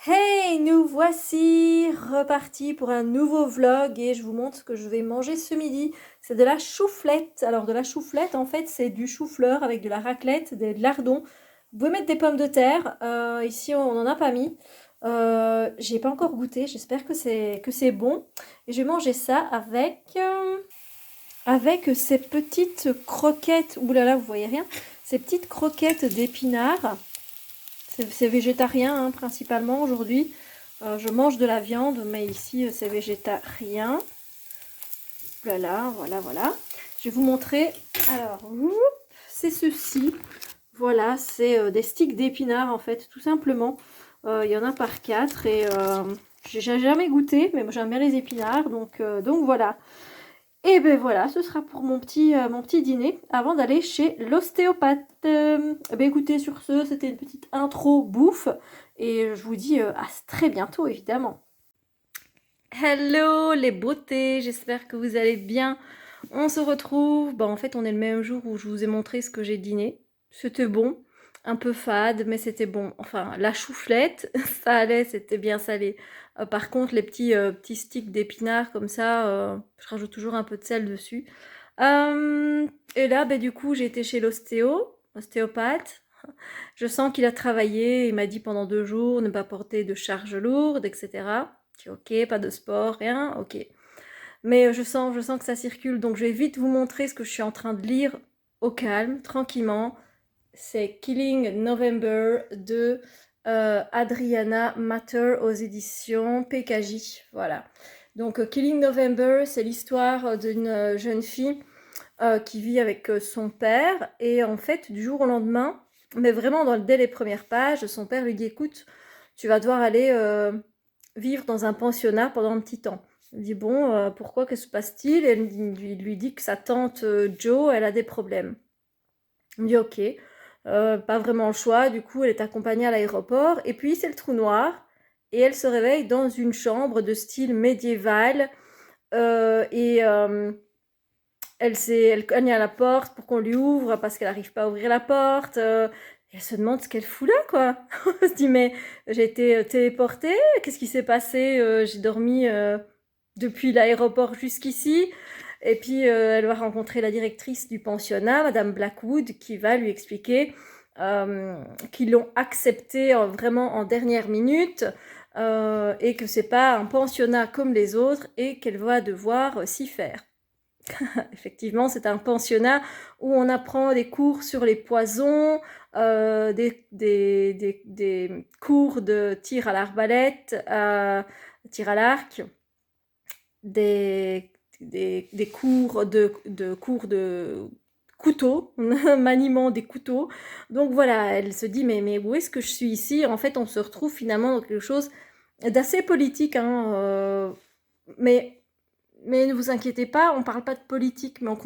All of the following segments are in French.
Hey, nous voici repartis pour un nouveau vlog et je vous montre ce que je vais manger ce midi. C'est de la chouflette. Alors de la chouflette, en fait, c'est du chou-fleur avec de la raclette, des lardons. Vous pouvez mettre des pommes de terre. Ici, on n'en a pas mis. J'ai pas encore goûté. J'espère que c'est bon. Et je vais manger ça avec ces petites croquettes. Ouh là là, vous voyez rien. Ces petites croquettes d'épinards. C'est végétarien hein, principalement aujourd'hui. Je mange de la viande, mais ici c'est végétarien. Voilà, voilà, voilà. Je vais vous montrer. Alors, c'est ceci. Voilà, c'est des sticks d'épinards en fait, tout simplement. Il y en a par 4 et j'ai jamais goûté, mais moi j'aime bien les épinards, donc voilà. Et ben voilà, ce sera pour mon petit dîner avant d'aller chez l'ostéopathe. Ben écoutez, sur ce, c'était une petite intro bouffe et je vous dis à très bientôt évidemment. Hello les beautés, j'espère que vous allez bien. On se retrouve, en fait on est le même jour où je vous ai montré ce que j'ai dîné. C'était bon, un peu fade, mais c'était bon. Enfin, la chouflette, ça allait, c'était bien salé. Par contre, les petits sticks d'épinards comme ça, je rajoute toujours un peu de sel dessus. Et là, du coup, j'ai été chez l'ostéopathe. Je sens qu'il a travaillé, il m'a dit pendant 2 jours ne pas porter de charge lourde, etc. Je dis ok, pas de sport, rien, ok. Mais je sens que ça circule, donc je vais vite vous montrer ce que je suis en train de lire au calme, tranquillement. C'est Killing November de Adriana Matter aux éditions PKJ. Voilà. Donc Killing November, c'est l'histoire d'une jeune fille qui vit avec son père. Et en fait, du jour au lendemain, mais vraiment dès les premières pages, son père lui dit, écoute, tu vas devoir aller vivre dans un pensionnat pendant un petit temps. Il dit, bon, pourquoi, que se passe-t-il? Et il lui dit que sa tante Jo, elle a des problèmes. Il me dit, ok, pas vraiment le choix, du coup, elle est accompagnée à l'aéroport, et puis c'est le trou noir, et elle se réveille dans une chambre de style médiéval, et elle cogne à la porte pour qu'on lui ouvre parce qu'elle n'arrive pas à ouvrir la porte. Et elle se demande ce qu'elle fout là, quoi. Elle se dit, mais j'ai été téléportée, qu'est-ce qui s'est passé? J'ai dormi depuis l'aéroport jusqu'ici. Et puis, elle va rencontrer la directrice du pensionnat, Madame Blackwood, qui va lui expliquer qu'ils l'ont acceptée vraiment en dernière minute. Et que c'est pas un pensionnat comme les autres et qu'elle va devoir s'y faire. Effectivement, c'est un pensionnat où on apprend des cours sur les poisons, des cours de tir à l'arbalète, tir à l'arc, des cours de couteaux, maniement des couteaux. Donc voilà, elle se dit, mais où est-ce que je suis ici? En fait, on se retrouve finalement dans quelque chose d'assez politique, hein, mais ne vous inquiétez pas, on ne parle pas de politique, mais on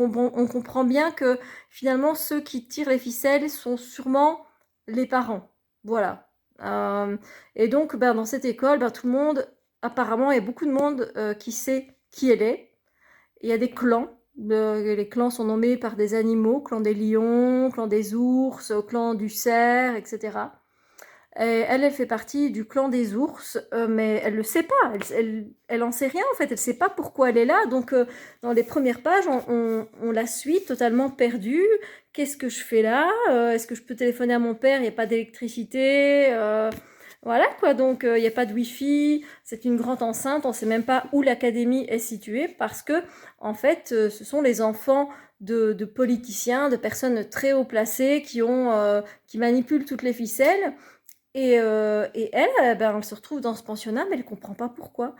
comprend bien que finalement ceux qui tirent les ficelles sont sûrement les parents. Voilà. Et donc dans cette école, tout le monde, apparemment, il y a beaucoup de monde qui sait qui elle est. Il y a des clans. Les clans sont nommés par des animaux, clan des lions, clan des ours, clan du cerf, etc. Et elle fait partie du clan des ours, mais elle le sait pas. Elle en sait rien en fait. Elle sait pas pourquoi elle est là. Donc dans les premières pages, on la suit totalement perdue. Qu'est-ce que je fais là? Est-ce que je peux téléphoner à mon père? Il n'y a pas d'électricité. Voilà quoi. Donc il n'y a pas de wifi. C'est une grande enceinte. On sait même pas où l'académie est située parce que en fait, ce sont les enfants de politiciens, de personnes très haut placées qui manipulent toutes les ficelles. Et elle, elle se retrouve dans ce pensionnat, mais elle comprend pas pourquoi.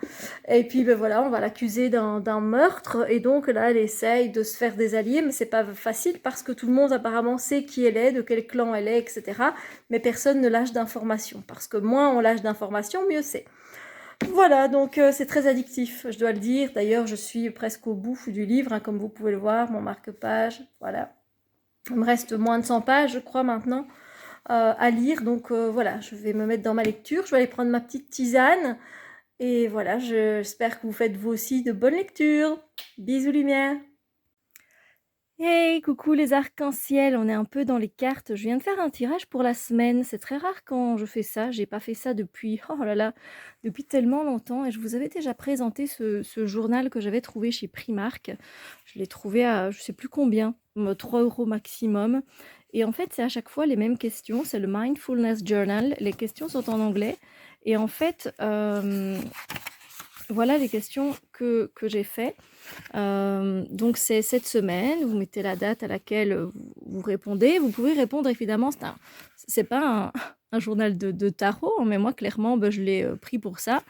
Et puis voilà, on va l'accuser d'un meurtre, et donc là, elle essaye de se faire des alliés, mais c'est pas facile parce que tout le monde apparemment sait qui elle est, de quel clan elle est, etc. Mais personne ne lâche d'informations, parce que moins on lâche d'informations, mieux c'est. Voilà, donc c'est très addictif, je dois le dire. D'ailleurs, je suis presque au bout du livre, hein, comme vous pouvez le voir, mon marque-page, voilà. Il me reste moins de 100 pages, je crois, maintenant à lire. Donc voilà, je vais me mettre dans ma lecture. Je vais aller prendre ma petite tisane. Et voilà, j'espère que vous faites vous aussi de bonnes lectures. Bisous lumière. Hey, coucou les arcs-en-ciel, on est un peu dans les cartes. Je viens de faire un tirage pour la semaine. C'est très rare quand je fais ça. J'ai pas fait ça depuis, oh là là, depuis tellement longtemps. Et je vous avais déjà présenté ce journal que j'avais trouvé chez Primark. Je l'ai trouvé à je sais plus combien, 3 € maximum. Et en fait, c'est à chaque fois les mêmes questions. C'est le Mindfulness Journal. Les questions sont en anglais. Et en fait, voilà les questions que j'ai fait. Donc c'est cette semaine, vous mettez la date à laquelle vous répondez. Vous pouvez répondre évidemment, c'est pas un journal de tarot, hein, mais moi clairement je l'ai pris pour ça,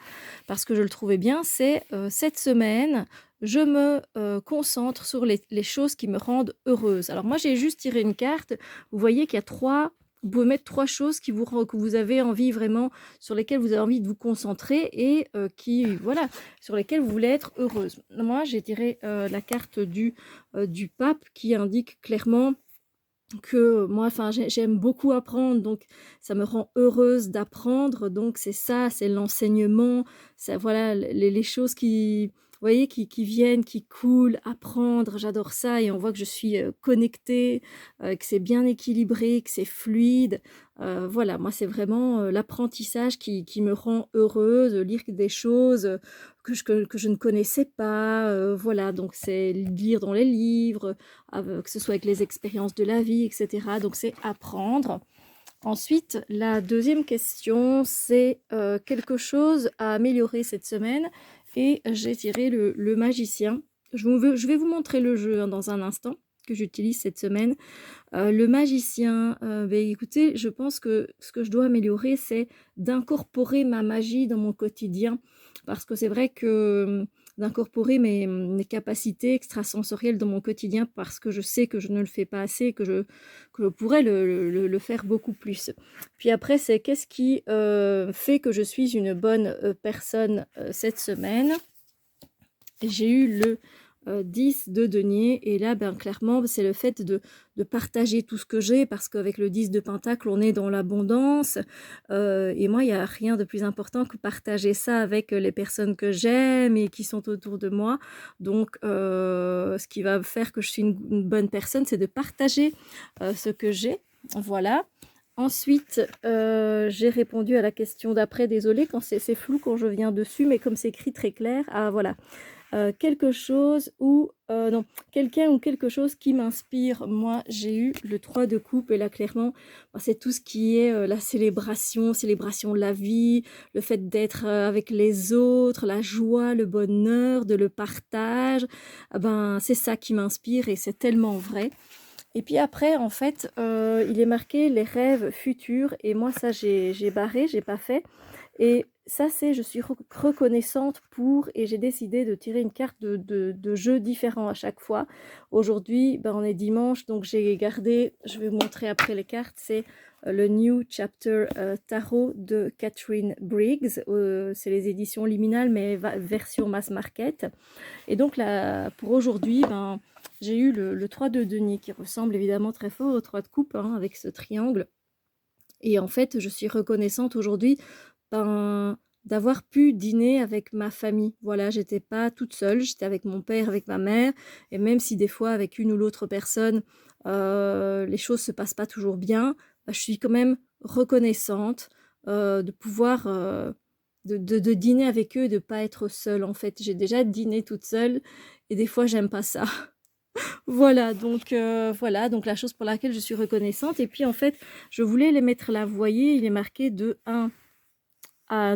parce que je le trouvais bien. C'est cette semaine, je me concentre sur les choses qui me rendent heureuse. Alors moi j'ai juste tiré une carte, vous voyez qu'il y a vous pouvez mettre 3 choses que vous avez envie vraiment, sur lesquelles vous avez envie de vous concentrer et qui, voilà, sur lesquelles vous voulez être heureuse. Moi, j'ai tiré la carte du pape qui indique clairement que moi, enfin, j'aime beaucoup apprendre, donc ça me rend heureuse d'apprendre. Donc c'est ça, c'est l'enseignement, ça, voilà, les choses qui, vous voyez, qui viennent, qui coulent, apprendre, j'adore ça. Et on voit que je suis connectée, que c'est bien équilibré, que c'est fluide. Voilà, moi, c'est vraiment l'apprentissage qui me rend heureuse, lire des choses que je ne connaissais pas. Voilà, donc c'est lire dans les livres, que ce soit avec les expériences de la vie, etc. Donc c'est apprendre. Ensuite, la deuxième question, c'est quelque chose à améliorer cette semaine. Et j'ai tiré le magicien. Je vais vous montrer le jeu hein, dans un instant que j'utilise cette semaine. Le magicien, écoutez, je pense que ce que je dois améliorer, c'est d'incorporer ma magie dans mon quotidien. Parce que c'est vrai que d'incorporer mes capacités extrasensorielles dans mon quotidien, parce que je sais que je ne le fais pas assez, que je pourrais le faire beaucoup plus. Puis après, c'est qu'est-ce qui fait que je suis une bonne personne cette semaine. J'ai eu le 10 de denier et là, clairement, c'est le fait de partager tout ce que j'ai parce qu'avec le 10 de pentacle, on est dans l'abondance et moi, il y a rien de plus important que partager ça avec les personnes que j'aime et qui sont autour de moi. Donc ce qui va faire que je suis une bonne personne, c'est de partager ce que j'ai. Voilà. Ensuite, j'ai répondu à la question d'après. Désolée quand c'est flou quand je viens dessus, mais comme c'est écrit très clair, ah voilà. Quelque chose ou non, quelqu'un ou quelque chose qui m'inspire. Moi, j'ai eu le 3 de coupe et là, clairement, c'est tout ce qui est la célébration de la vie, le fait d'être avec les autres, la joie, le bonheur, de le partage. Ah c'est ça qui m'inspire et c'est tellement vrai. Et puis après, en fait, il est marqué les rêves futurs et moi, ça, j'ai barré, j'ai pas fait. Et ça, c'est je suis reconnaissante pour et j'ai décidé de tirer une carte de jeu différent à chaque fois. Aujourd'hui, on est dimanche, donc j'ai gardé, je vais vous montrer après les cartes, c'est le New Chapter Tarot de Catherine Briggs. C'est les éditions Liminal, mais version mass market. Et donc là, pour aujourd'hui, j'ai eu le 3 de denier qui ressemble évidemment très fort au 3 de coupe hein, avec ce triangle. Et en fait, je suis reconnaissante aujourd'hui d'avoir pu dîner avec ma famille. Voilà, j'étais pas toute seule, j'étais avec mon père, avec ma mère. Et même si des fois, avec une ou l'autre personne, les choses se passent pas toujours bien, je suis quand même reconnaissante de pouvoir de dîner avec eux et de pas être seule. En fait, j'ai déjà dîné toute seule et des fois, j'aime pas ça. Voilà, donc la chose pour laquelle je suis reconnaissante. Et puis en fait, je voulais les mettre là. Vous voyez, il est marqué de 1,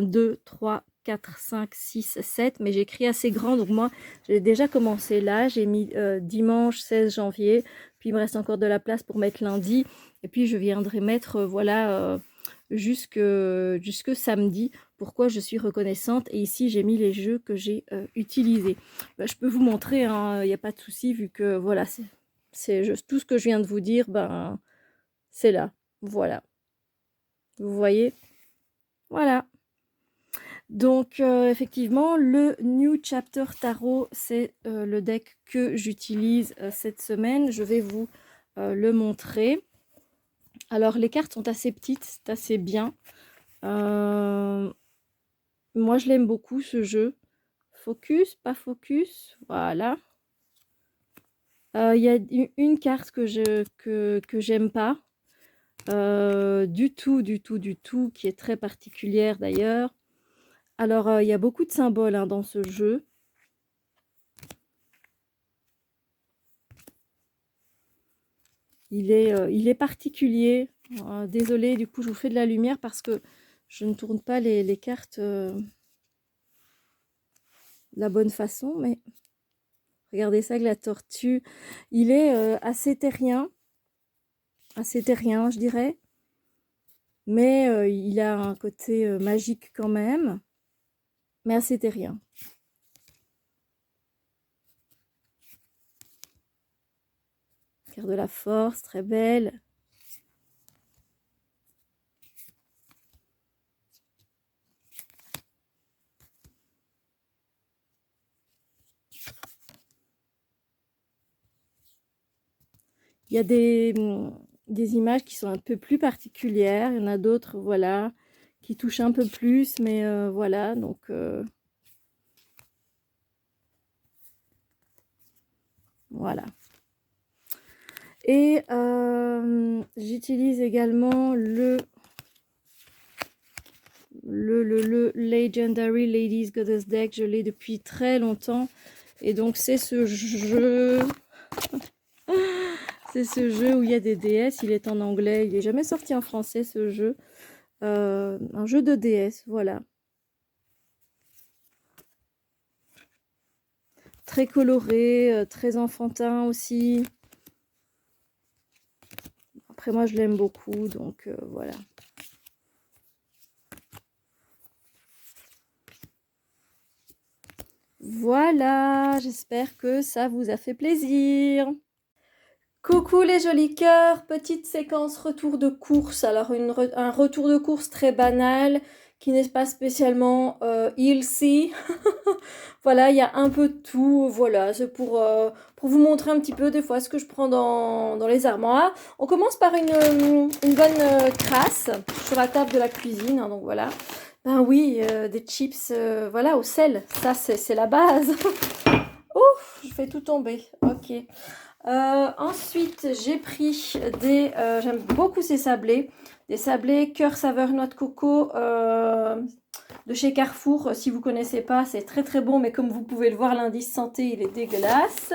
2, 3, 4, 5, 6, 7. Mais j'écris assez grand, donc moi, j'ai déjà commencé là. J'ai mis dimanche 16 janvier. Puis il me reste encore de la place pour mettre lundi. Et puis je viendrai mettre, jusque samedi. Pourquoi je suis reconnaissante. Et ici, j'ai mis les jeux que j'ai utilisés. Je peux vous montrer, il n'y a pas de souci, vu que voilà, tout ce que je viens de vous dire, c'est là. Voilà. Vous voyez? Voilà. Donc, effectivement, le New Chapter Tarot, c'est le deck que j'utilise cette semaine. Je vais vous le montrer. Alors, les cartes sont assez petites, c'est assez bien. Moi, je l'aime beaucoup, ce jeu. Focus, pas focus. Voilà. Il y a une carte que j'aime pas du tout, qui est très particulière d'ailleurs. Alors, il y a beaucoup de symboles hein, dans ce jeu. Il est particulier. Désolée, du coup, je vous fais de la lumière parce que je ne tourne pas les cartes de la bonne façon. Mais regardez ça avec la tortue. Il est assez terrien, je dirais. Mais il a un côté magique quand même, mais assez terrien. Carte de la force, très belle. Il y a des images qui sont un peu plus particulières. Il y en a d'autres, voilà, qui touchent un peu plus, mais voilà, donc... voilà. Et j'utilise également le Legendary Ladies Goddess Deck. Je l'ai depuis très longtemps. Et donc, c'est ce jeu... c'est ce jeu où il y a des déesses. Il est en anglais. Il n'est jamais sorti en français, ce jeu. Un jeu de déesses, voilà. Très coloré, très enfantin aussi. Après, moi, je l'aime beaucoup, donc voilà. Voilà, j'espère que ça vous a fait plaisir. Coucou les jolis cœurs, petite séquence retour de course. Alors un retour de course très banal qui n'est pas spécialement healthy. Voilà, il y a un peu de tout. Voilà, c'est pour vous montrer un petit peu des fois ce que je prends dans les armoires. On commence par une bonne crasse sur la table de la cuisine. Hein, donc voilà. Ben oui, des chips voilà, au sel. Ça, c'est la base. Ouf, je fais tout tomber. Ok. Ensuite, j'ai pris des... j'aime beaucoup ces sablés. Des sablés cœur saveur noix de coco de chez Carrefour. Si vous connaissez pas, c'est très très bon. Mais comme vous pouvez le voir, l'indice santé, il est dégueulasse.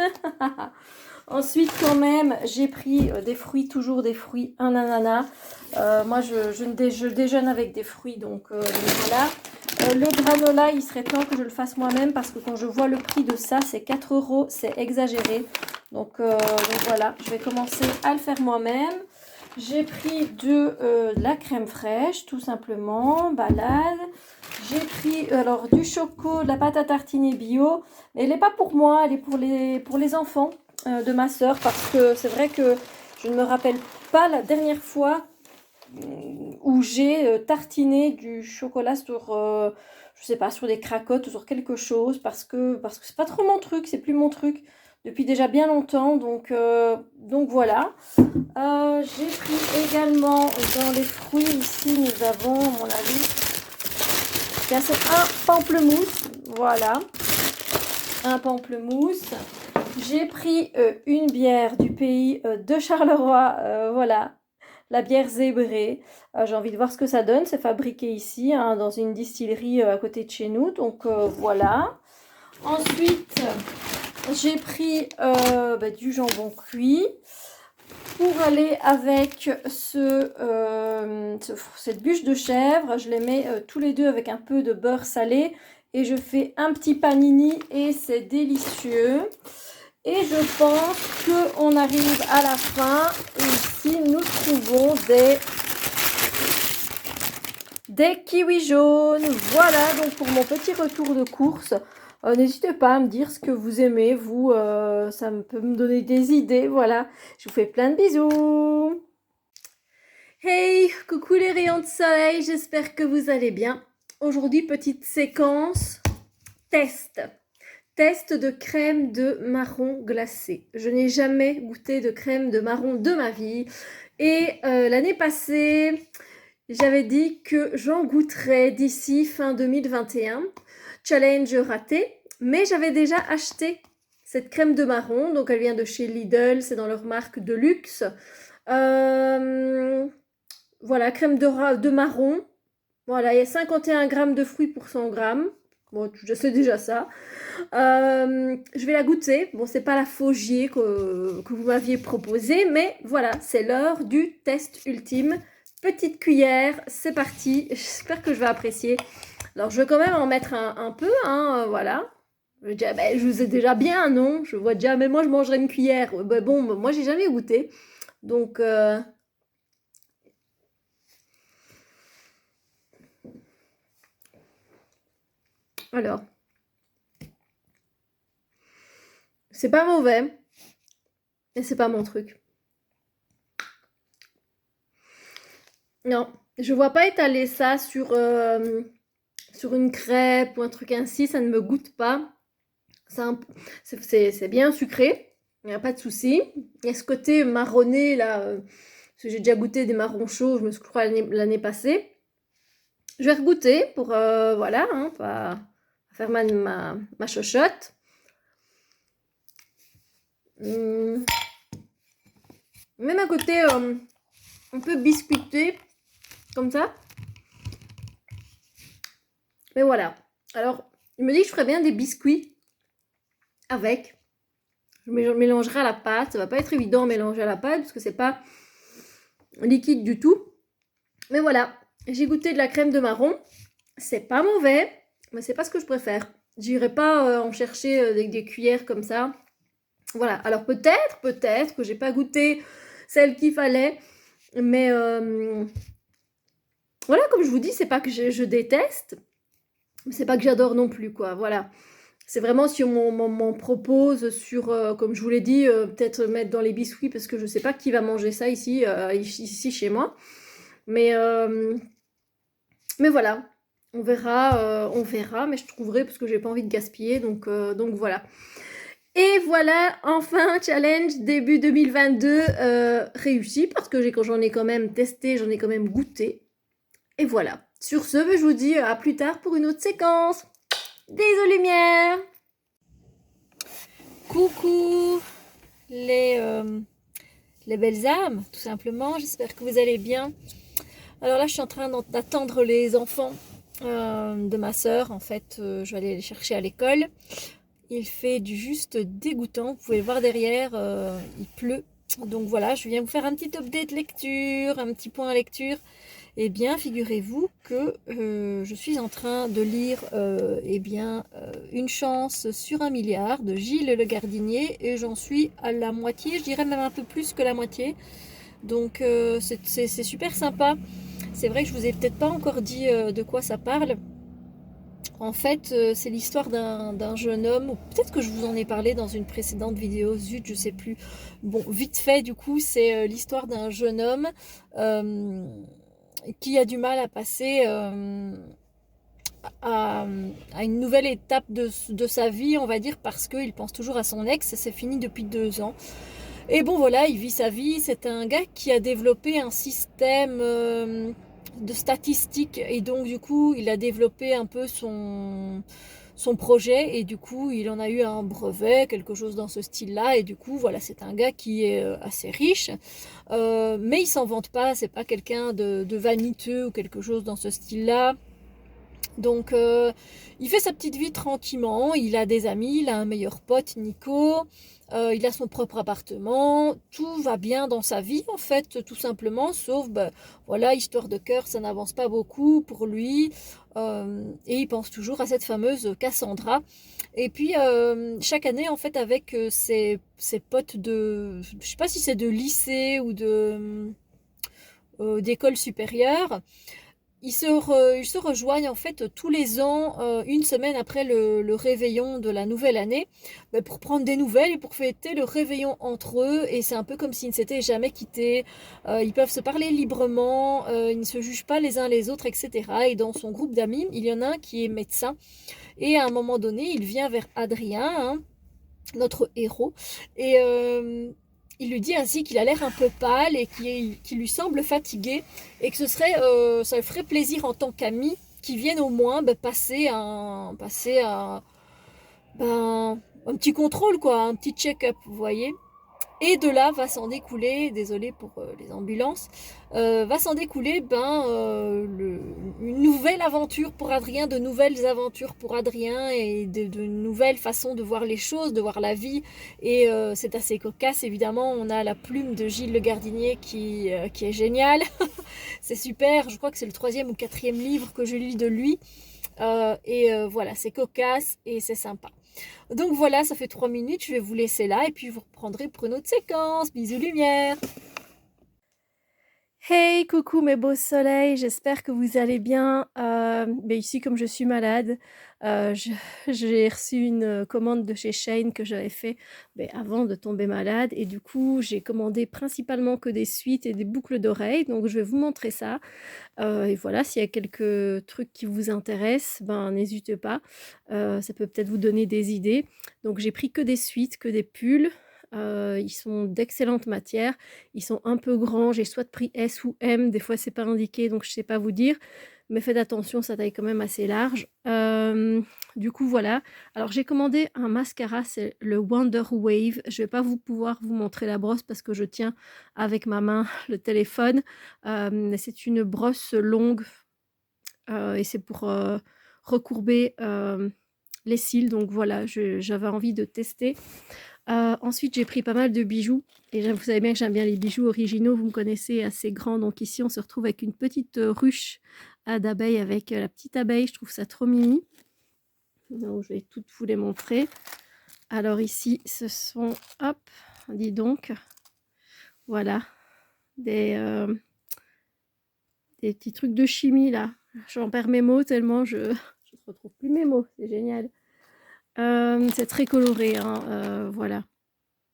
Ensuite, quand même, j'ai pris des fruits, toujours des fruits, un ananas. Moi, je déjeune avec des fruits, donc voilà. Le granola, il serait temps que je le fasse moi-même parce que quand je vois le prix de ça, c'est 4 €, c'est exagéré. Donc voilà, je vais commencer à le faire moi-même. J'ai pris de la crème fraîche, tout simplement, balade. J'ai pris alors du choco, de la pâte à tartiner bio. Mais elle n'est pas pour moi, elle est pour les enfants de ma soeur parce que c'est vrai que je ne me rappelle pas la dernière fois où j'ai tartiné du chocolat sur, je sais pas, sur des cracottes ou sur quelque chose parce que c'est pas trop mon truc, c'est plus mon truc depuis déjà bien longtemps, donc voilà. J'ai pris également dans les fruits ici, nous avons, à mon avis, c'est un pamplemousse, voilà, un pamplemousse. J'ai pris une bière du pays de Charleroi, voilà, la bière zébrée. J'ai envie de voir ce que ça donne. C'est fabriqué ici, hein, dans une distillerie à côté de chez nous. Donc voilà. Ensuite, j'ai pris du jambon cuit pour aller avec cette bûche de chèvre. Je les mets tous les deux avec un peu de beurre salé. Et je fais un petit panini et c'est délicieux. Et je pense qu'on arrive à la fin. Et ici, nous trouvons des kiwis jaunes. Voilà, donc pour mon petit retour de course. N'hésitez pas à me dire ce que vous aimez, vous. Ça peut me donner des idées. Voilà, je vous fais plein de bisous. Hey, coucou les rayons de soleil. J'espère que vous allez bien. Aujourd'hui, petite séquence test. Test de crème de marron glacé. Je n'ai jamais goûté de crème de marron de ma vie. Et l'année passée, j'avais dit que j'en goûterais d'ici fin 2021. Challenge raté. Mais j'avais déjà acheté cette crème de marron. Donc elle vient de chez Lidl, c'est dans leur marque de luxe. Voilà, crème de marron. Voilà, il y a 51 grammes de fruits pour 100 grammes. Bon, je sais déjà ça. Je vais la goûter. Bon, c'est pas la Faugier que vous m'aviez proposée, mais voilà, c'est l'heure du test ultime. Petite cuillère, c'est parti. J'espère que je vais apprécier. Alors, je vais quand même en mettre un peu, hein, voilà. Je vous ai déjà bien, non? Je vois déjà, mais moi, je mangerai une cuillère. Bon, moi, j'ai jamais goûté. Donc, alors, c'est pas mauvais, mais c'est pas mon truc. Non, je vois pas étaler ça sur une crêpe ou un truc ainsi, ça ne me goûte pas. C'est bien sucré, il n'y a pas de souci. Il y a ce côté marronné là, parce que j'ai déjà goûté des marrons chauds, je me suis crois l'année passée. Je vais regoûter pour, voilà, hein, pas faire ma chochotte. Même à côté un peu biscuité, comme ça. Mais voilà. Alors, il me dit que je ferais bien des biscuits avec. Je mélangerai à la pâte. Ça va pas être évident à mélanger à la pâte parce que c'est pas liquide du tout. Mais voilà, j'ai goûté de la crème de marron. C'est pas mauvais, mais c'est pas ce que je préfère. J'irai pas en chercher avec des cuillères comme ça. Voilà, alors peut-être que j'ai pas goûté celle qu'il fallait. Mais voilà, comme je vous dis, c'est pas que je déteste. C'est pas que j'adore non plus, quoi. Voilà. C'est vraiment si on m'en propose sur, comme je vous l'ai dit, peut-être mettre dans les biscuits parce que je sais pas qui va manger ça ici chez moi. Mais voilà, on verra, mais je trouverai parce que j'ai pas envie de gaspiller, donc voilà. Et voilà, enfin, challenge début 2022 réussi parce que j'en ai quand même testé, j'en ai quand même goûté. Et voilà. Sur ce, je vous dis à plus tard pour une autre séquence. Des lumières. Coucou les belles âmes, tout simplement. J'espère que vous allez bien. Alors là, je suis en train d'attendre les enfants de ma sœur. En fait, je vais aller les chercher à l'école. Il fait du juste dégoûtant. Vous pouvez le voir derrière, il pleut. Donc voilà, je viens vous faire un petit update lecture, un petit point lecture. Eh bien, figurez-vous que je suis en train de lire Une chance sur un milliard de Gilles Le Gardinier et j'en suis à la moitié, je dirais même un peu plus que la moitié. Donc c'est super sympa. C'est vrai que je vous ai peut-être pas encore dit de quoi ça parle. En fait, c'est l'histoire d'un jeune homme, ou peut-être que je vous en ai parlé dans une précédente vidéo, zut, je sais plus. Bon, vite fait, du coup, c'est l'histoire d'un jeune homme qui a du mal à passer à une nouvelle étape de sa vie, on va dire, parce qu'il pense toujours à son ex. C'est fini depuis 2 ans. Et bon, voilà, il vit sa vie. C'est un gars qui a développé un système de statistiques. Et donc, du coup, il a développé un peu son projet. Et du coup, il en a eu un brevet, quelque chose dans ce style-là. Et du coup, voilà, c'est un gars qui est assez riche. Mais il s'en vante pas. C'est pas quelqu'un de vaniteux ou quelque chose dans ce style-là. Donc il fait sa petite vie tranquillement, il a des amis, il a un meilleur pote, Nico, il a son propre appartement, tout va bien dans sa vie en fait, tout simplement, sauf voilà, histoire de cœur, ça n'avance pas beaucoup pour lui, et il pense toujours à cette fameuse Cassandra. Et puis chaque année en fait avec ses potes je sais pas si c'est de lycée ou d'école supérieure, ils se rejoignent en fait tous les ans, une semaine après le réveillon de la nouvelle année, pour prendre des nouvelles et pour fêter le réveillon entre eux. Et c'est un peu comme s'ils ne s'étaient jamais quittés. Ils peuvent se parler librement, ils ne se jugent pas les uns les autres, etc. Et dans son groupe d'amis, il y en a un qui est médecin. Et à un moment donné, il vient vers Adrien, hein, notre héros, et il lui dit ainsi qu'il a l'air un peu pâle et qu'il lui semble fatigué et que ça lui ferait plaisir en tant qu'ami qu'il vienne au moins passer ben, un petit contrôle quoi, un petit check-up, vous voyez. Et de là va s'en découler, désolé pour les ambulances, va s'en découler une nouvelle aventure pour Adrien, de nouvelles aventures pour Adrien et de nouvelles façons de voir les choses, de voir la vie. Et c'est assez cocasse évidemment. On a la plume de Gilles Le Gardinier qui est géniale. C'est super. Je crois que c'est le 3e ou 4e livre que je lis de lui. Voilà, c'est cocasse et c'est sympa. Donc voilà, ça fait 3 minutes, je vais vous laisser là et puis vous reprendrez pour une autre séquence. Bisous lumière. Hey, coucou mes beaux soleils, j'espère que vous allez bien. Mais ici, comme je suis malade, j'ai reçu une commande de chez Shein que j'avais fait avant de tomber malade. Et du coup, j'ai commandé principalement que des suites et des boucles d'oreilles. Donc, je vais vous montrer ça. Et voilà, s'il y a quelques trucs qui vous intéressent, n'hésitez pas. Ça peut peut-être vous donner des idées. Donc, j'ai pris que des suites, que des pulls. Ils sont d'excellente matière. Ils sont un peu grands. J'ai soit pris S ou M. Des fois, c'est pas indiqué, donc je sais pas vous dire. Mais faites attention, sa taille est quand même assez large. Du coup, voilà. Alors, j'ai commandé un mascara, c'est le Wonder Wave. Je vais pas pouvoir vous montrer la brosse parce que je tiens avec ma main le téléphone. C'est une brosse longue et c'est pour recourber les cils. Donc voilà, j'avais envie de tester. Ensuite, j'ai pris pas mal de bijoux. Et vous savez bien que j'aime bien les bijoux originaux. Vous me connaissez, assez grand. Donc ici, on se retrouve avec une petite ruche d'abeilles avec la petite abeille. Je trouve ça trop mimi. Donc, je vais toutes vous les montrer. Alors ici, ce sont, hop, dis donc, voilà, des petits trucs de chimie là. J'en perds mes mots tellement je ne retrouve plus mes mots. C'est génial. C'est très coloré, hein, voilà.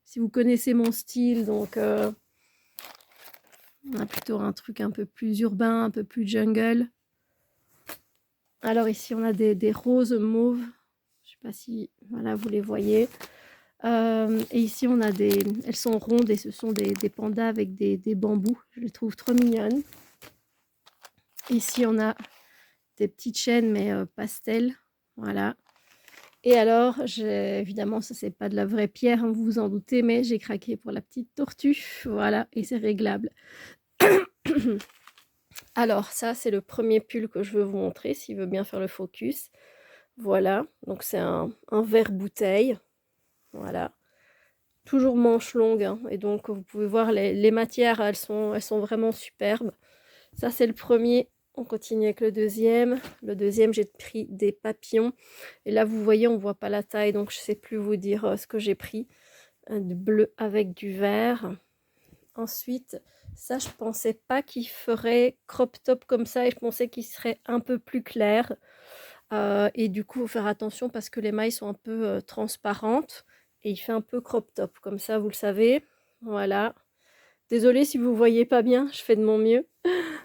Si vous connaissez mon style, donc on a plutôt un truc un peu plus urbain, un peu plus jungle. Alors ici, on a des roses mauves. Je sais pas si voilà, vous les voyez. Et ici, on a elles sont rondes et ce sont des pandas avec des bambous. Je les trouve trop mignonnes. Ici, on a des petites chaînes, mais pastel. Voilà. Et alors, évidemment, ça, c'est pas de la vraie pierre, hein, vous vous en doutez, mais j'ai craqué pour la petite tortue. Voilà, et c'est réglable. Alors, ça, c'est le premier pull que je veux vous montrer, s'il veut bien faire le focus. Voilà, donc c'est un vert bouteille. Voilà. Toujours manche longue, hein, et donc vous pouvez voir les matières, elles sont vraiment superbes. Ça, c'est le premier. On continue avec le deuxième. Le deuxième, j'ai pris des papillons. Et là, vous voyez, on ne voit pas la taille, donc je ne sais plus vous dire ce que j'ai pris. Du bleu avec du vert. Ensuite, ça, je ne pensais pas qu'il ferait crop top comme ça. Et je pensais qu'il serait un peu plus clair. Et du coup, il faut faire attention parce que les mailles sont un peu transparentes. Et il fait un peu crop top. Comme ça, vous le savez. Voilà. Désolée si vous ne voyez pas bien, je fais de mon mieux.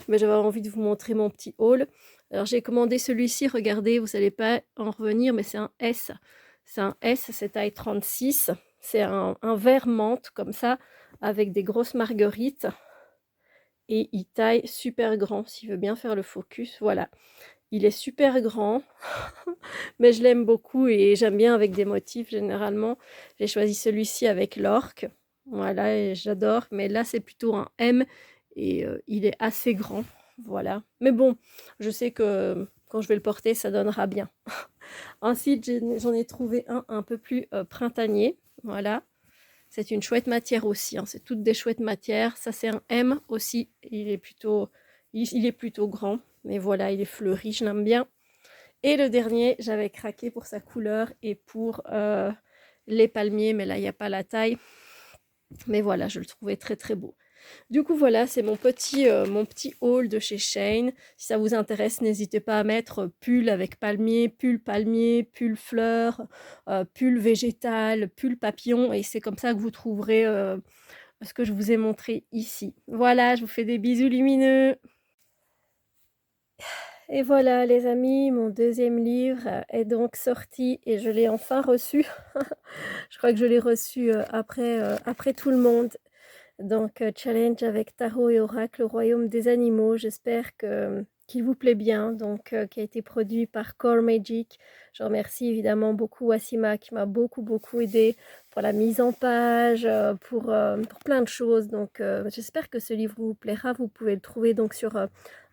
Mais j'avais envie de vous montrer mon petit haul. Alors j'ai commandé celui-ci, regardez, vous n'allez pas en revenir, mais c'est un S. C'est un S, c'est taille 36. C'est un vert menthe comme ça, avec des grosses marguerites. Et il taille super grand, s'il veut bien faire le focus. Voilà, il est super grand, mais je l'aime beaucoup et j'aime bien avec des motifs généralement. J'ai choisi celui-ci avec l'orque. Voilà, et j'adore. Mais là, c'est plutôt un M et il est assez grand. Voilà. Mais bon, je sais que quand je vais le porter, ça donnera bien. Ensuite, j'en ai trouvé un peu plus printanier. Voilà. C'est une chouette matière aussi, hein. C'est toutes des chouettes matières. Ça, c'est un M aussi. Il est plutôt grand. Mais voilà, il est fleuri, je l'aime bien. Et le dernier, j'avais craqué pour sa couleur et pour les palmiers. Mais là, il n'y a pas la taille. Mais voilà, je le trouvais très très beau. Du coup, voilà, c'est mon petit haul de chez Shein. Si ça vous intéresse, n'hésitez pas à mettre pull avec palmier, pull fleur, pull végétal, pull papillon. Et c'est comme ça que vous trouverez ce que je vous ai montré ici. Voilà, je vous fais des bisous lumineux. Et voilà les amis, mon deuxième livre est donc sorti et je l'ai enfin reçu. Je crois que je l'ai reçu après tout le monde. Donc, challenge avec tarot et oracle, le royaume des animaux. J'espère que qui vous plaît bien, donc qui a été produit par Core Magic. Je remercie évidemment beaucoup Wassima qui m'a beaucoup aidé pour la mise en page, pour plein de choses. Donc j'espère que ce livre vous plaira. Vous pouvez le trouver donc sur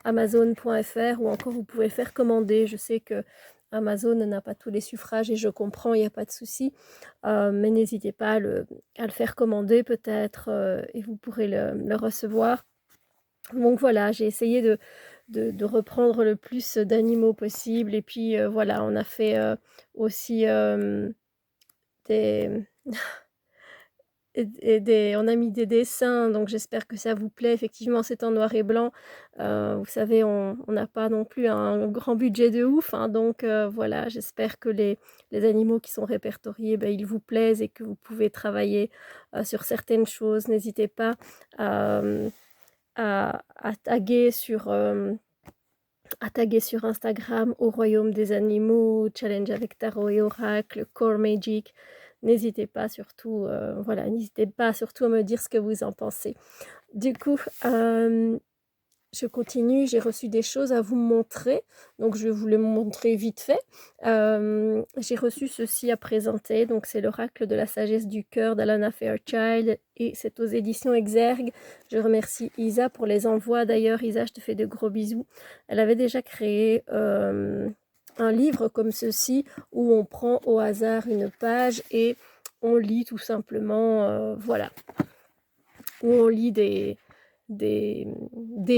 Amazon.fr ou encore vous pouvez le faire commander. Je sais que Amazon n'a pas tous les suffrages et je comprends, il n'y a pas de souci. Mais n'hésitez pas à le faire commander peut-être et vous pourrez le recevoir. Donc voilà, j'ai essayé de reprendre le plus d'animaux possible. Et puis voilà, on a fait aussi des, on a mis des dessins, donc j'espère que ça vous plaît. Effectivement, c'est en noir et blanc. Vous savez, on n'a pas non plus un grand budget de ouf, hein, donc voilà, j'espère que les animaux qui sont répertoriés, ben, ils vous plaisent et que vous pouvez travailler sur certaines choses. N'hésitez pas à taguer sur Instagram au Royaume des Animaux, Challenge avec Tarot et Oracle, Core Magic. N'hésitez pas surtout, voilà, n'hésitez pas surtout à me dire ce que vous en pensez. Du coup, je continue, j'ai reçu des choses à vous montrer, donc je vais vous les montrer vite fait. J'ai reçu ceci à présenter, donc c'est l'oracle de la sagesse du cœur d'Alana Fairchild et c'est aux éditions Exergue. Je remercie Isa pour les envois. D'ailleurs, Isa, je te fais de gros bisous. Elle avait déjà créé un livre comme ceci où on prend au hasard une page et on lit tout simplement, voilà, où on lit des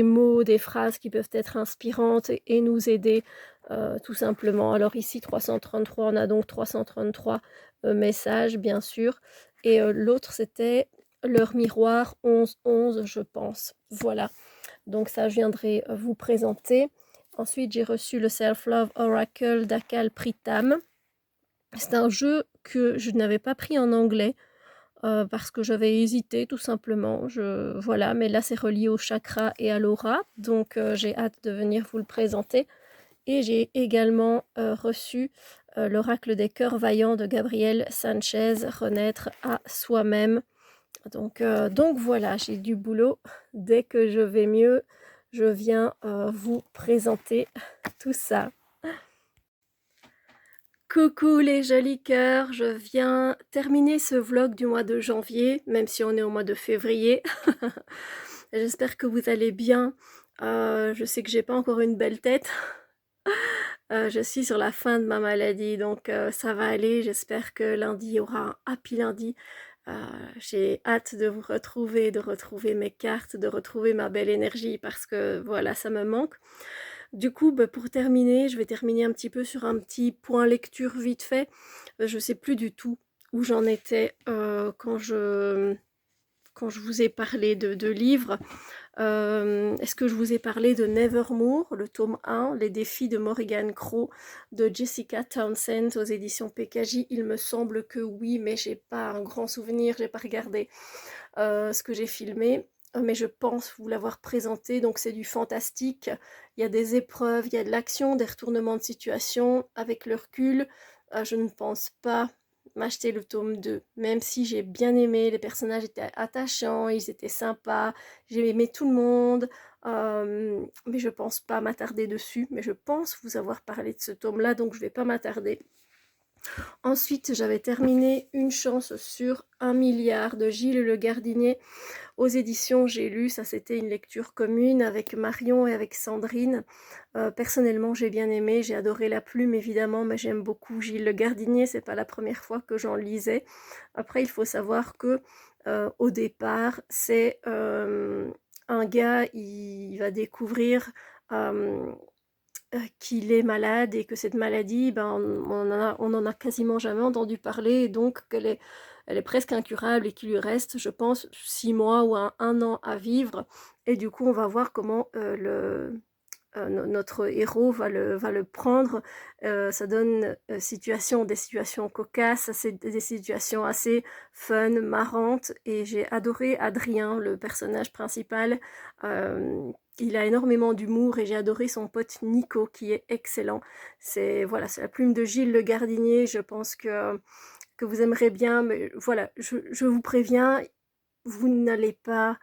mots, des phrases qui peuvent être inspirantes et nous aider tout simplement. Alors ici 333, on a donc 333 messages bien sûr. Et l'autre c'était leur miroir 11-11 je pense. Voilà, donc ça je viendrai vous présenter. Ensuite j'ai reçu le Self-Love Oracle d'Akal Pritam. C'est un jeu que je n'avais pas pris en anglais. Parce que j'avais hésité tout simplement. Voilà, mais là c'est relié au chakra et à l'aura, donc j'ai hâte de venir vous le présenter. Et j'ai également reçu l'oracle des cœurs vaillants de Gabriel Sanchez, renaître à soi-même. Donc voilà, j'ai du boulot. Dès que je vais mieux, je viens vous présenter tout ça. Coucou les jolis cœurs, je viens terminer ce vlog du mois de janvier, même si on est au mois de février. J'espère que vous allez bien. Je sais que j'ai pas encore une belle tête. Je suis sur la fin de ma maladie, donc ça va aller. J'espère que lundi, il y aura un happy lundi. J'ai hâte de vous retrouver, de retrouver mes cartes, de retrouver ma belle énergie parce que voilà, ça me manque. Du coup, pour terminer, je vais terminer un petit peu sur un petit point lecture vite fait. Je sais plus du tout où j'en étais quand je vous ai parlé de livres. Est-ce que je vous ai parlé de Nevermore, le tome 1, les défis de Morrigan Crow de Jessica Townsend aux éditions PKJ? Il me semble que oui, mais j'ai pas un grand souvenir, j'ai pas regardé ce que j'ai filmé. Mais je pense vous l'avoir présenté, donc c'est du fantastique, il y a des épreuves, il y a de l'action, des retournements de situation. Avec le recul, je ne pense pas m'acheter le tome 2, même si j'ai bien aimé, les personnages étaient attachants, ils étaient sympas, j'ai aimé tout le monde, mais je pense pas m'attarder dessus, mais je pense vous avoir parlé de ce tome-là, donc je vais pas m'attarder. Ensuite, j'avais terminé Une chance sur 1 milliard de Gilles Le Gardinier aux éditions J'ai lu. Ça, c'était une lecture commune avec Marion et avec Sandrine. Personnellement, j'ai bien aimé, j'ai adoré la plume évidemment, mais j'aime beaucoup Gilles Le Gardinier. C'est pas la première fois que j'en lisais. Après, il faut savoir que au départ, c'est un gars, il va découvrir qu'il est malade et que cette maladie, on en a quasiment jamais entendu parler, et donc elle est presque incurable et qu'il lui reste, je pense, 6 mois ou un an à vivre. Et du coup, on va voir comment notre héros va le prendre. Ça donne des situations cocasses, des situations assez fun, marrantes. Et j'ai adoré Adrien, le personnage principal. Il a énormément d'humour et j'ai adoré son pote Nico qui est excellent. C'est la plume de Gilles Le Gardinier. Je pense que vous aimerez bien. Mais voilà, je vous préviens, vous n'allez pas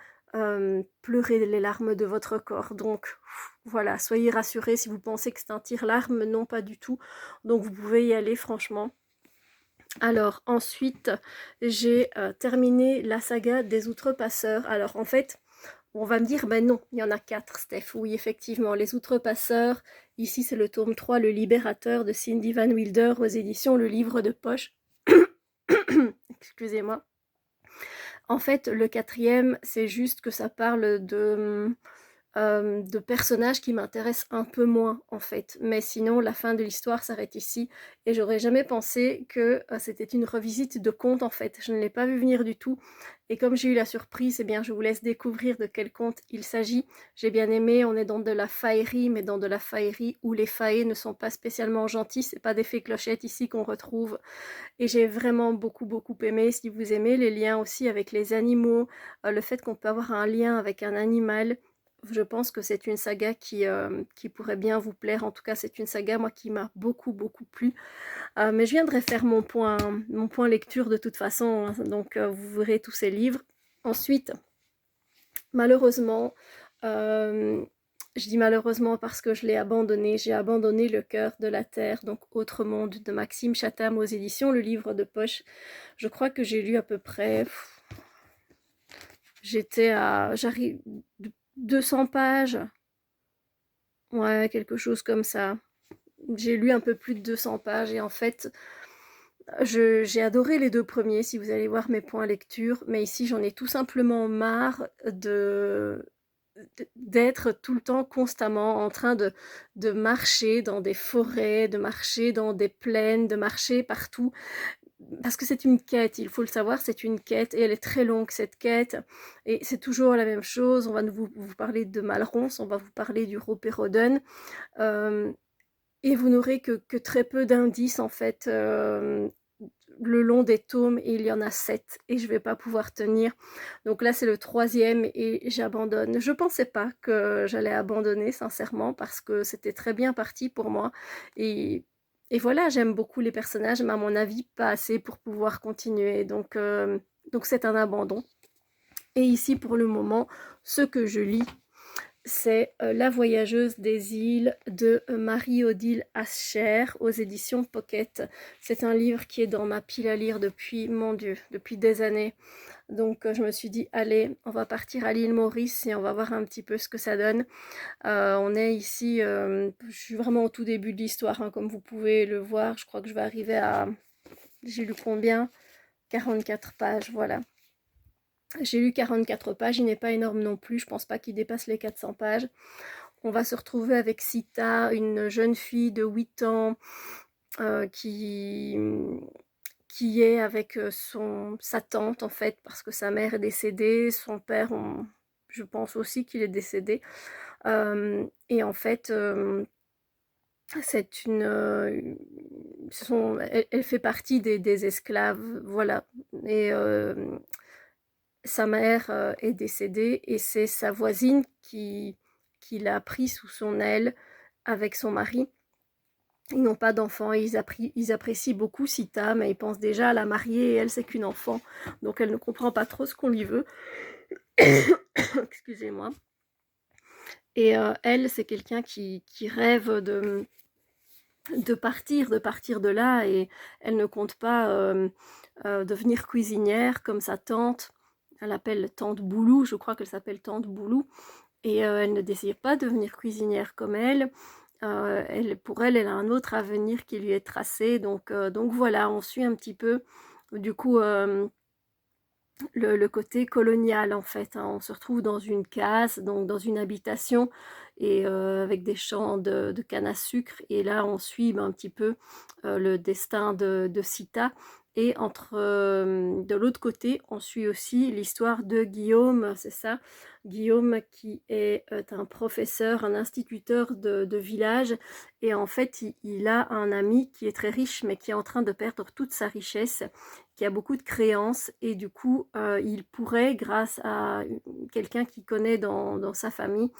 pleurer les larmes de votre corps. Donc Voilà, soyez rassurés si vous pensez que c'est un tire-larme, non pas du tout. Donc vous pouvez y aller franchement. Alors ensuite, j'ai terminé la saga des Outrepasseurs. Alors en fait, on va me dire, ben non, il y en a 4, Steph. Oui, effectivement, les Outrepasseurs. Ici, c'est le tome 3, Le Libérateur de Cindy Van Wilder aux éditions Le Livre de Poche. Excusez-moi. En fait, le 4e, c'est juste que ça parle de personnages qui m'intéressent un peu moins en fait. Mais sinon, la fin de l'histoire s'arrête ici et j'aurais jamais pensé que c'était une revisite de conte en fait. Je ne l'ai pas vu venir du tout. Et comme j'ai eu la surprise, eh bien, je vous laisse découvrir de quel conte il s'agit. J'ai bien aimé, on est dans de la faillerie, mais dans de la faillerie où les faillés ne sont pas spécialement gentils. C'est pas des fées clochettes ici qu'on retrouve. Et j'ai vraiment beaucoup, beaucoup aimé. Si vous aimez les liens aussi avec les animaux, le fait qu'on peut avoir un lien avec un animal, je pense que c'est une saga qui pourrait bien vous plaire. En tout cas, c'est une saga, moi, qui m'a beaucoup, beaucoup plu. Mais je viendrai faire mon point lecture de toute façon. Hein, donc, vous verrez tous ces livres. Ensuite, malheureusement, je dis malheureusement parce que je l'ai abandonné. J'ai abandonné Le cœur de la terre, donc Autre monde de Maxime Chatham aux éditions Le Livre de Poche. Je crois que j'ai lu à peu près... J'arrive... 200 pages. Ouais, quelque chose comme ça. J'ai lu un peu plus de 200 pages et en fait, j'ai adoré les 2 premiers, si vous allez voir mes points lecture, mais ici j'en ai tout simplement marre d'être tout le temps constamment en train de marcher dans des forêts, de marcher dans des plaines, de marcher partout. Parce que c'est une quête, il faut le savoir, c'est une quête et elle est très longue cette quête et c'est toujours la même chose. On va vous parler de Malronce, on va vous parler du Rhopérodon et vous n'aurez que très peu d'indices en fait le long des tomes et il y en a 7 et je vais pas pouvoir tenir. Donc là c'est le 3e et j'abandonne. Je pensais pas que j'allais abandonner sincèrement parce que c'était très bien parti pour moi et voilà, j'aime beaucoup les personnages, mais à mon avis, pas assez pour pouvoir continuer. Donc c'est un abandon. Et ici, pour le moment, ce que je lis, c'est La voyageuse des îles de Marie-Odile Ascher aux éditions Pocket. C'est un livre qui est dans ma pile à lire depuis, mon Dieu, depuis des années. Donc je me suis dit, allez, on va partir à l'île Maurice et on va voir un petit peu ce que ça donne. On est ici, je suis vraiment au tout début de l'histoire, hein, comme vous pouvez le voir. Je crois que je vais arriver à... J'ai lu combien? 44 pages, voilà. J'ai lu 44 pages, il n'est pas énorme non plus, je pense pas qu'il dépasse les 400 pages. On va se retrouver avec Sita, une jeune fille de 8 ans qui est avec sa tante en fait, parce que sa mère est décédée, son père, je pense aussi qu'il est décédé. Et en fait, c'est elle fait partie des esclaves, voilà. Et sa mère est décédée et c'est sa voisine qui l'a pris sous son aile avec son mari. Ils n'ont pas d'enfants et ils apprécient beaucoup Sita, mais ils pensent déjà à la marier et elle, c'est qu'une enfant. Donc elle ne comprend pas trop ce qu'on lui veut. Excusez-moi. Et elle, c'est quelqu'un qui rêve de partir de là et elle ne compte pas devenir cuisinière comme sa tante. Elle appelle tante Boulou, je crois qu'elle s'appelle tante Boulou. Et elle ne désire pas devenir cuisinière comme elle. Pour elle, elle a un autre avenir qui lui est tracé. Donc voilà, on suit un petit peu du coup le côté colonial en fait. Hein. On se retrouve dans une case, donc dans une habitation et avec des champs de canne à sucre. Et là, on suit un petit peu le destin de Sita. Et de l'autre côté, on suit aussi l'histoire de Guillaume, c'est ça, Guillaume qui est un professeur, un instituteur de village. Et en fait, il a un ami qui est très riche, mais qui est en train de perdre toute sa richesse, qui a beaucoup de créances. Et du coup, il pourrait, grâce à quelqu'un qu'il connaît dans sa famille,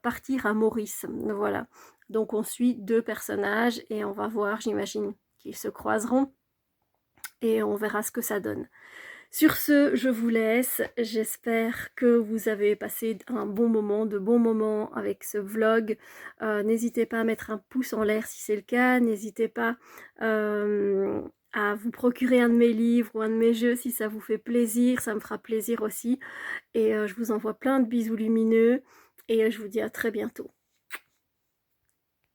partir à Maurice. Voilà. Donc on suit 2 personnages et on va voir, j'imagine, qu'ils se croiseront et on verra ce que ça donne. Sur ce, je vous laisse. J'espère que vous avez passé un bon moment, de bons moments avec ce vlog. N'hésitez pas à mettre un pouce en l'air si c'est le cas. N'hésitez pas à vous procurer un de mes livres ou un de mes jeux si ça vous fait plaisir. Ça me fera plaisir aussi. Et je vous envoie plein de bisous lumineux et je vous dis à très bientôt.